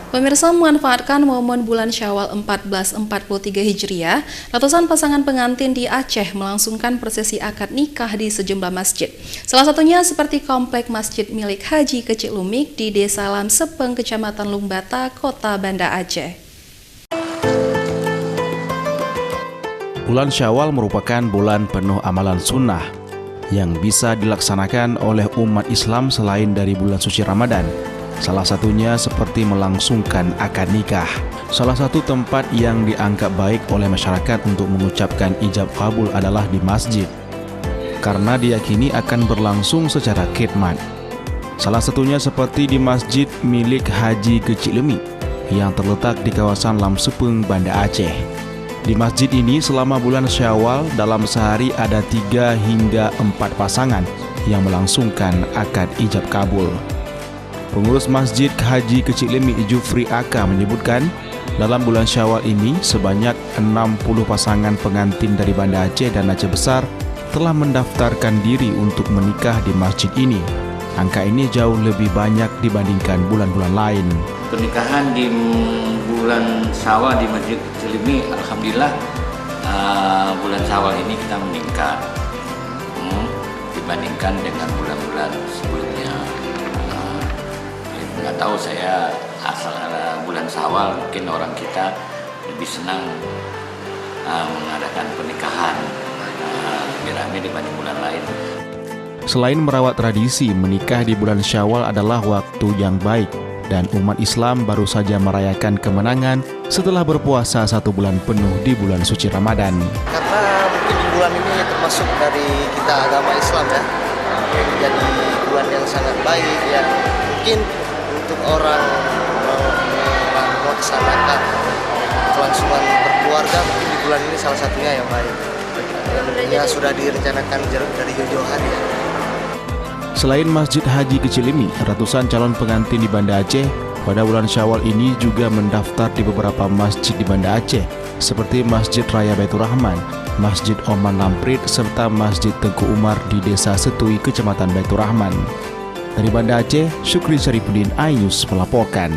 Pemirsa, memanfaatkan momen bulan Syawal 1443 Hijriah, ratusan pasangan pengantin di Aceh melangsungkan prosesi akad nikah di sejumlah masjid. Salah satunya seperti komplek masjid milik Haji Kecik Lumik di Desa Lam Sepeng, Kecamatan Lumbata, Kota Banda Aceh. Bulan Syawal merupakan bulan penuh amalan sunnah yang bisa dilaksanakan oleh umat Islam selain dari bulan suci Ramadan. Salah satunya seperti melangsungkan akad nikah. Salah satu tempat yang dianggap baik oleh masyarakat untuk mengucapkan ijab kabul adalah di masjid, karena diyakini akan berlangsung secara khidmat. Salah satunya seperti di masjid milik Haji Kecik Lumik yang terletak di kawasan Lam Sepeng, Banda Aceh. Di masjid ini selama bulan Syawal dalam sehari ada 3 hingga 4 pasangan yang melangsungkan akad ijab kabul. Pengurus Masjid Haji Kecik Lumik Jufri Aka menyebutkan, dalam bulan Syawal ini sebanyak 60 pasangan pengantin dari Banda Aceh dan Aceh Besar telah mendaftarkan diri untuk menikah di masjid ini. Angka ini jauh lebih banyak dibandingkan bulan-bulan lain. Pernikahan di bulan Syawal di Masjid Kecik Lumik, alhamdulillah bulan Syawal ini kita meningkat dibandingkan dengan bulan-bulan sebelumnya. Nggak tahu, saya asal bulan Syawal mungkin orang kita lebih senang mengadakan pernikahan lebih ramai dibanding bulan lain. Selain merawat tradisi, menikah di bulan Syawal adalah waktu yang baik dan umat Islam baru saja merayakan kemenangan setelah berpuasa 1 bulan penuh di bulan suci Ramadan. Karena mungkin di bulan ini termasuk dari kita agama Islam ya, jadi bulan yang sangat baik ya, mungkin untuk orang melaksanakan kelangsungan berkeluarga mungkin di bulan ini salah satunya yang baik. Ya sudah direncanakan dari jauh-jauh hari ya. Selain Masjid Haji Kecik Lumik, ratusan calon pengantin di Banda Aceh pada bulan Syawal ini juga mendaftar di beberapa masjid di Banda Aceh seperti Masjid Raya Baitur Rahman, Masjid Oman Lamprit, serta Masjid Tengku Umar di Desa Setui, Kecamatan Baitur Rahman. Dari Banda Aceh, Syukri Syarifuddin, iNews melaporkan.